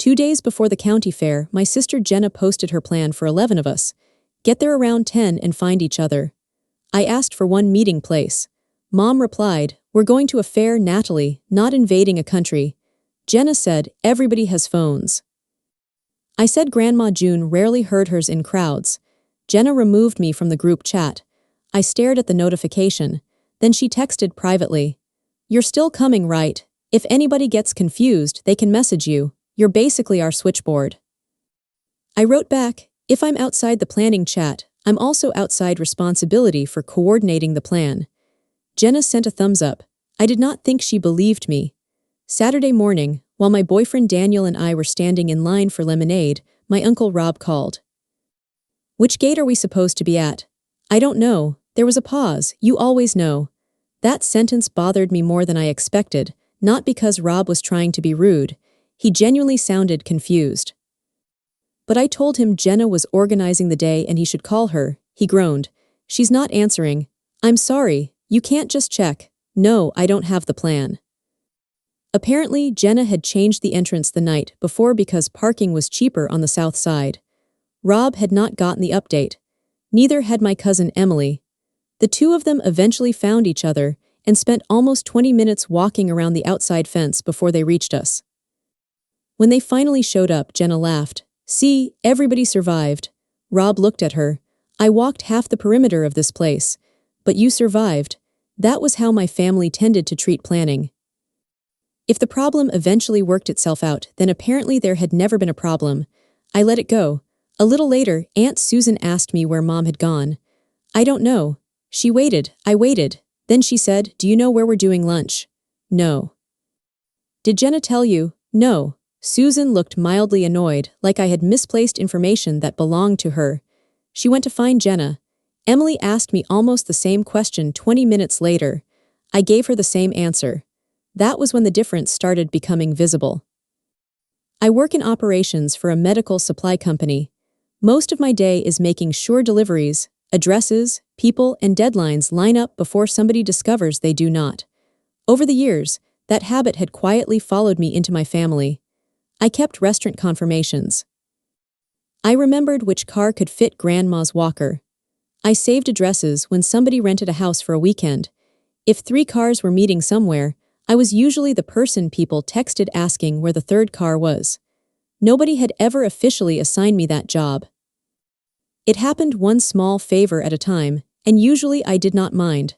2 days before the county fair, my sister Jenna posted her plan for 11 of us. Get there around 10 and find each other. I asked for one meeting place. Mom replied, "We're going to a fair, Natalie, not invading a country." Jenna said, "Everybody has phones." I said Grandma June rarely heard hers in crowds. Jenna removed me from the group chat. I stared at the notification. Then she texted privately, "You're still coming, right? If anybody gets confused, they can message you. You're basically our switchboard." I wrote back, "If I'm outside the planning chat, I'm also outside responsibility for coordinating the plan." Jenna sent a thumbs up. I did not think she believed me. Saturday morning, while my boyfriend Daniel and I were standing in line for lemonade, my uncle Rob called. "Which gate are we supposed to be at?" "I don't know." There was a pause. "You always know." That sentence bothered me more than I expected, not because Rob was trying to be rude. He genuinely sounded confused. But I told him Jenna was organizing the day and he should call her. He groaned. "She's not answering." "I'm sorry, you can't just check." "No, I don't have the plan." Apparently, Jenna had changed the entrance the night before because parking was cheaper on the south side. Rob had not gotten the update. Neither had my cousin Emily. The two of them eventually found each other and spent almost 20 minutes walking around the outside fence before they reached us. When they finally showed up, Jenna laughed. "See, everybody survived." Rob looked at her. "I walked half the perimeter of this place. But you survived." That was how my family tended to treat planning. If the problem eventually worked itself out, then apparently there had never been a problem. I let it go. A little later, Aunt Susan asked me where Mom had gone. "I don't know." She waited. I waited. Then she said, "Do you know where we're doing lunch?" "No." "Did Jenna tell you?" "No." Susan looked mildly annoyed, like I had misplaced information that belonged to her. She went to find Jenna. Emily asked me almost the same question 20 minutes later. I gave her the same answer. That was when the difference started becoming visible. I work in operations for a medical supply company. Most of my day is making sure deliveries, addresses, people, and deadlines line up before somebody discovers they do not. Over the years, that habit had quietly followed me into my family. I kept restaurant confirmations. I remembered which car could fit Grandma's walker. I saved addresses when somebody rented a house for a weekend. If 3 cars were meeting somewhere, I was usually the person people texted asking where the third car was. Nobody had ever officially assigned me that job. It happened one small favor at a time, and usually I did not mind.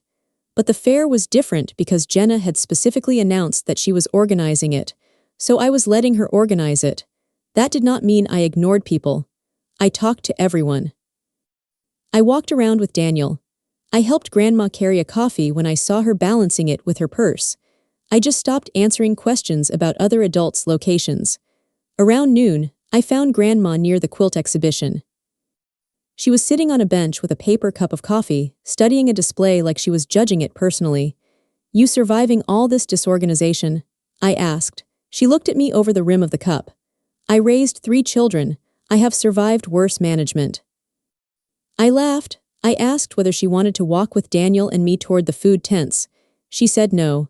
But the fair was different because Jenna had specifically announced that she was organizing it, so I was letting her organize it. That did not mean I ignored people. I talked to everyone. I walked around with Daniel. I helped Grandma carry a coffee when I saw her balancing it with her purse. I just stopped answering questions about other adults' locations. Around noon, I found Grandma near the quilt exhibition. She was sitting on a bench with a paper cup of coffee, studying a display like she was judging it personally. "You surviving all this disorganization?" I asked. She looked at me over the rim of the cup. "I raised 3 children. I have survived worse management." I laughed. I asked whether she wanted to walk with Daniel and me toward the food tents. She said no.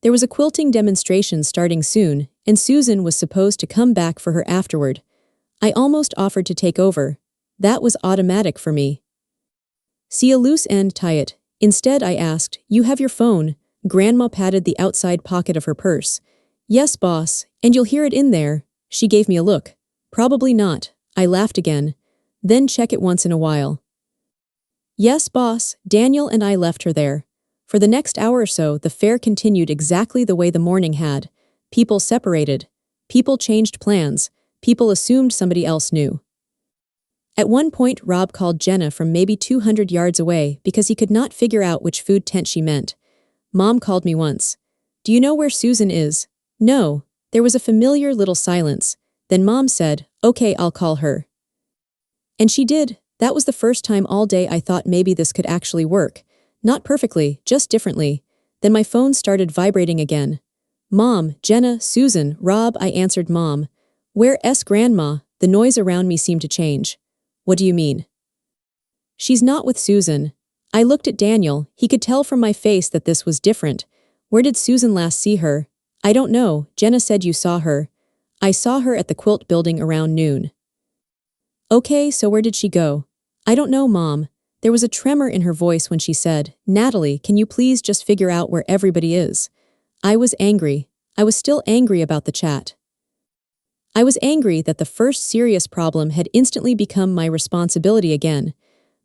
There was a quilting demonstration starting soon, and Susan was supposed to come back for her afterward. I almost offered to take over. That was automatic for me. "See a loose end, tie it." Instead, I asked, "You have your phone?" Grandma patted the outside pocket of her purse. "Yes, boss, and you'll hear it in there." She gave me a look. "Probably not." I laughed again. "Then check it once in a while." "Yes, boss." Daniel and I left her there. For the next hour or so, the fair continued exactly the way the morning had. People separated. People changed plans. People assumed somebody else knew. At one point, Rob called Jenna from maybe 200 yards away because he could not figure out which food tent she meant. Mom called me once. "Do you know where Susan is?" "No." There was a familiar little silence. Then Mom said, "Okay, I'll call her." And she did. That was the first time all day I thought maybe this could actually work. Not perfectly, just differently. Then my phone started vibrating again. "Mom, Jenna, Susan, Rob," I answered Mom. "Where's Grandma?" The noise around me seemed to change. "What do you mean?" "She's not with Susan." I looked at Daniel. He could tell from my face that this was different. "Where did Susan last see her?" "I don't know. Jenna said you saw her." I saw her at the quilt building around noon. Okay, so where did she go? I don't know, Mom. There was a tremor in her voice when she said, Natalie, can you please just figure out where everybody is? I was angry. I was still angry about the chat. I was angry that the first serious problem had instantly become my responsibility again.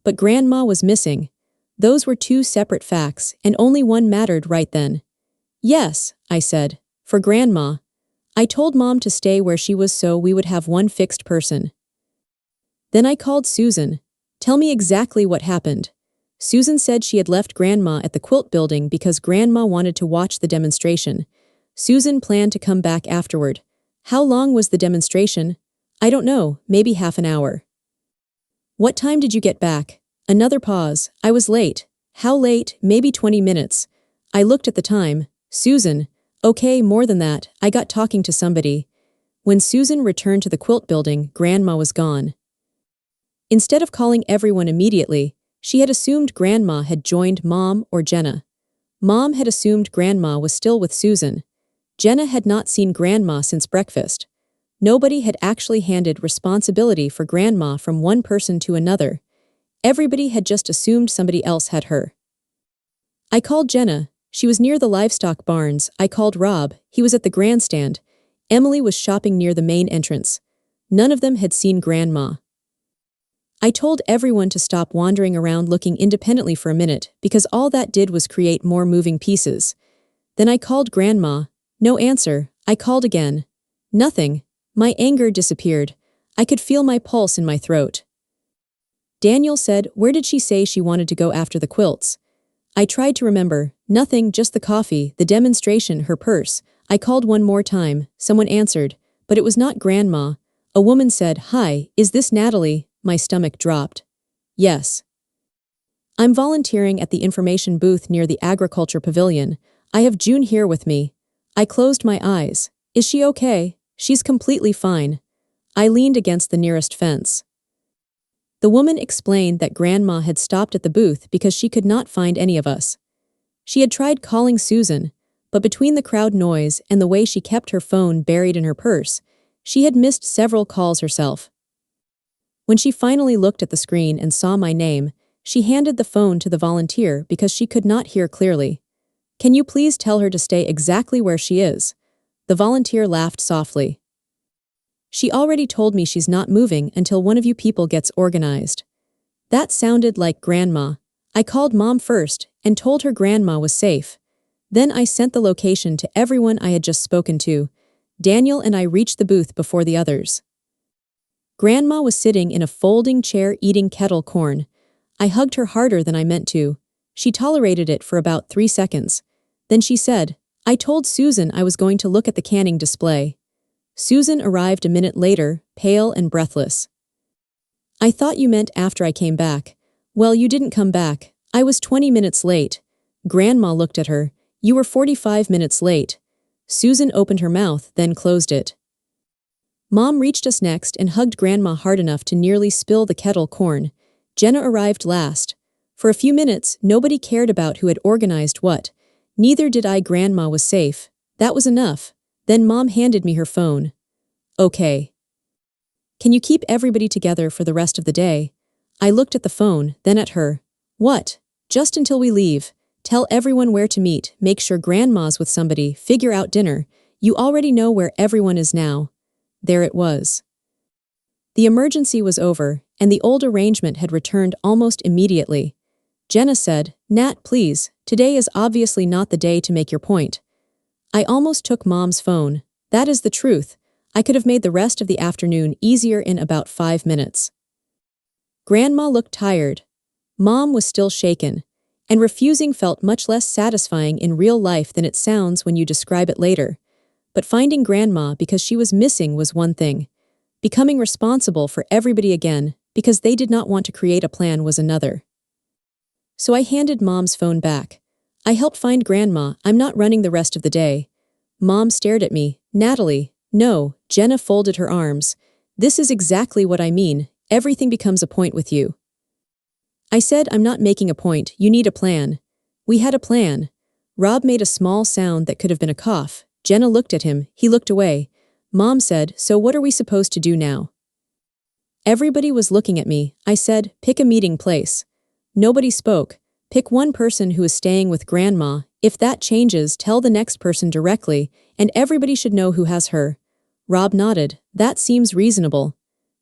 But Grandma was missing. Those were two separate facts, and only one mattered right then. Yes, I said, for Grandma. I told Mom to stay where she was so we would have one fixed person. Then I called Susan. Tell me exactly what happened. Susan said she had left Grandma at the quilt building because Grandma wanted to watch the demonstration. Susan planned to come back afterward. How long was the demonstration? I don't know, maybe half an hour. What time did you get back? Another pause. I was late. How late? Maybe 20 minutes. I looked at the time. Susan. Okay, more than that. I got talking to somebody. When Susan returned to the quilt building, Grandma was gone. Instead of calling everyone immediately, she had assumed Grandma had joined Mom or Jenna. Mom had assumed Grandma was still with Susan. Jenna had not seen Grandma since breakfast. Nobody had actually handed responsibility for Grandma from one person to another. Everybody had just assumed somebody else had her. I called Jenna. She was near the livestock barns. I called Rob. He was at the grandstand. Emily was shopping near the main entrance. None of them had seen Grandma. I told everyone to stop wandering around looking independently for a minute because all that did was create more moving pieces. Then I called Grandma. No answer. I called again. Nothing. My anger disappeared. I could feel my pulse in my throat. Daniel said, where did she say she wanted to go after the quilts? I tried to remember. Nothing, just the coffee, the demonstration, her purse. I called one more time. Someone answered, but it was not Grandma. A woman said, hi, is this Natalie? My stomach dropped. Yes. I'm volunteering at the information booth near the agriculture pavilion. I have June here with me. I closed my eyes. Is she okay? She's completely fine. I leaned against the nearest fence. The woman explained that Grandma had stopped at the booth because she could not find any of us. She had tried calling Susan, but between the crowd noise and the way she kept her phone buried in her purse, she had missed several calls herself. When she finally looked at the screen and saw my name, she handed the phone to the volunteer because she could not hear clearly. Can you please tell her to stay exactly where she is? The volunteer laughed softly. She already told me she's not moving until one of you people gets organized. That sounded like Grandma. I called Mom first and told her Grandma was safe. Then I sent the location to everyone I had just spoken to. Daniel and I reached the booth before the others. Grandma was sitting in a folding chair eating kettle corn. I hugged her harder than I meant to. She tolerated it for about 3 seconds. Then she said, I told Susan I was going to look at the canning display. Susan arrived a minute later, pale and breathless. I thought you meant after I came back. Well, you didn't come back. I was 20 minutes late. Grandma looked at her. You were 45 minutes late. Susan opened her mouth, then closed it. Mom reached us next and hugged Grandma hard enough to nearly spill the kettle corn. Jenna arrived last. For a few minutes, nobody cared about who had organized what. Neither did I. Grandma was safe. That was enough. Then Mom handed me her phone. Okay. Can you keep everybody together for the rest of the day? I looked at the phone, then at her. What? Just until we leave. Tell everyone where to meet, make sure Grandma's with somebody, figure out dinner. You already know where everyone is now. There it was. The emergency was over, and the old arrangement had returned almost immediately. Jenna said, Nat, please, today is obviously not the day to make your point. I almost took Mom's phone. That is the truth. I could have made the rest of the afternoon easier in about 5 minutes. Grandma looked tired. Mom was still shaken, and refusing felt much less satisfying in real life than it sounds when you describe it later. But finding Grandma because she was missing was one thing. Becoming responsible for everybody again because they did not want to create a plan was another. So I handed Mom's phone back. I helped find Grandma. I'm not running the rest of the day. Mom stared at me. Natalie, no. Jenna folded her arms. This is exactly what I mean. Everything becomes a point with you. I said, I'm not making a point. You need a plan. We had a plan. Rob made a small sound that could have been a cough. Jenna looked at him. He looked away. Mom said, "So what are we supposed to do now?" Everybody was looking at me. I said, "Pick a meeting place." Nobody spoke. "Pick one person who is staying with Grandma. If that changes, tell the next person directly, and everybody should know who has her." Rob nodded. "That seems reasonable."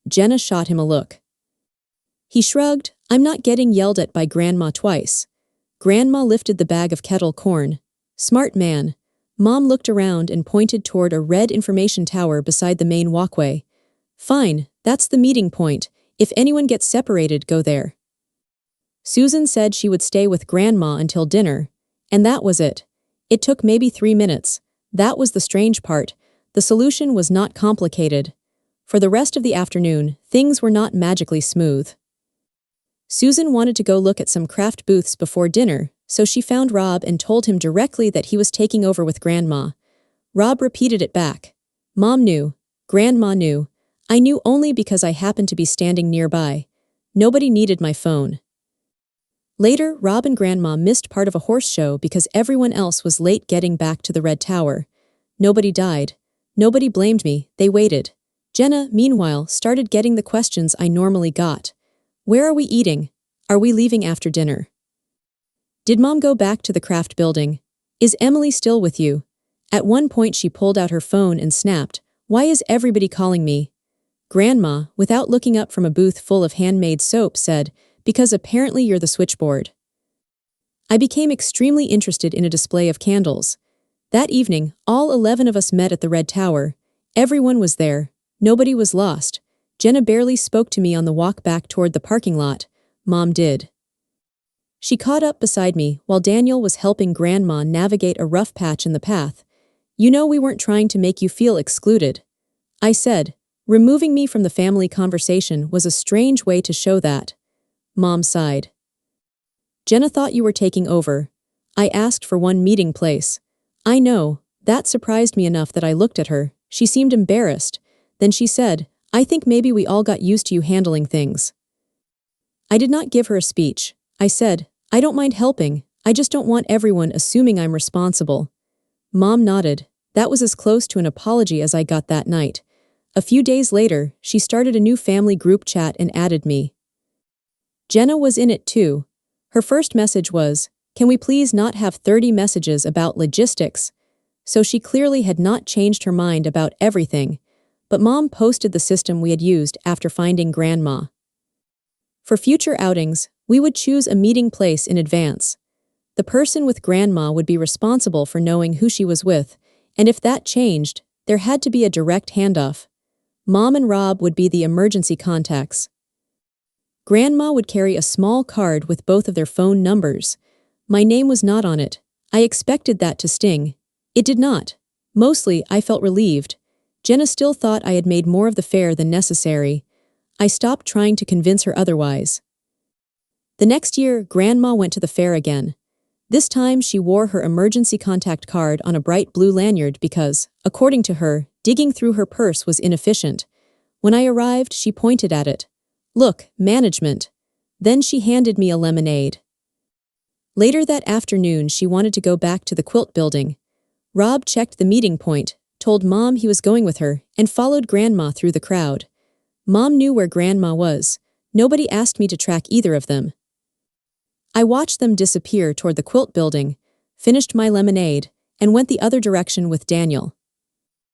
Jenna shot him a look. He shrugged. "I'm not getting yelled at by Grandma twice." Grandma lifted the bag of kettle corn. "Smart man." Mom looked around and pointed toward a red information tower beside the main walkway. "Fine, that's the meeting point. If anyone gets separated, go there." Susan said she would stay with Grandma until dinner. And that was it. It took maybe 3 minutes. That was the strange part. The solution was not complicated. For the rest of the afternoon, things were not magically smooth. Susan wanted to go look at some craft booths before dinner, so she found Rob and told him directly that he was taking over with Grandma. Rob repeated it back. Mom knew. Grandma knew. I knew only because I happened to be standing nearby. Nobody needed my phone. Later, Rob and Grandma missed part of a horse show because everyone else was late getting back to the Red Tower. Nobody died. Nobody blamed me. They waited. Jenna, meanwhile, started getting the questions I normally got. Where are we eating? Are we leaving after dinner? Did Mom go back to the craft building? Is Emily still with you? At one point she pulled out her phone and snapped, "Why is everybody calling me?" Grandma, without looking up from a booth full of handmade soap, said, "Because apparently you're the switchboard." I became extremely interested in a display of candles. That evening, all 11 of us met at the Red Tower. Everyone was there. Nobody was lost. Jenna barely spoke to me on the walk back toward the parking lot. Mom did. She caught up beside me while Daniel was helping Grandma navigate a rough patch in the path. "You know we weren't trying to make you feel excluded," I said. Removing me from the family conversation was a strange way to show that. Mom sighed. "Jenna thought you were taking over. I asked for one meeting place." I know. That surprised me enough that I looked at her. She seemed embarrassed. Then she said, "I think maybe we all got used to you handling things." I did not give her a speech. I said, "I don't mind helping. I just don't want everyone assuming I'm responsible." Mom nodded. That was as close to an apology as I got that night. A few days later, she started a new family group chat and added me. Jenna was in it too. Her first message was, "Can we please not have 30 messages about logistics?" So she clearly had not changed her mind about everything. But Mom posted the system we had used after finding Grandma. For future outings, we would choose a meeting place in advance. The person with Grandma would be responsible for knowing who she was with, and if that changed, there had to be a direct handoff. Mom and Rob would be the emergency contacts. Grandma would carry a small card with both of their phone numbers. My name was not on it. I expected that to sting. It did not. Mostly, I felt relieved. Jenna still thought I had made more of the fare than necessary. I stopped trying to convince her otherwise. The next year, Grandma went to the fair again. This time, she wore her emergency contact card on a bright blue lanyard because, according to her, digging through her purse was inefficient. When I arrived, she pointed at it. "Look, management." Then she handed me a lemonade. Later that afternoon, she wanted to go back to the quilt building. Rob checked the meeting point, told Mom he was going with her, and followed Grandma through the crowd. Mom knew where Grandma was. Nobody asked me to track either of them. I watched them disappear toward the quilt building, finished my lemonade, and went the other direction with Daniel.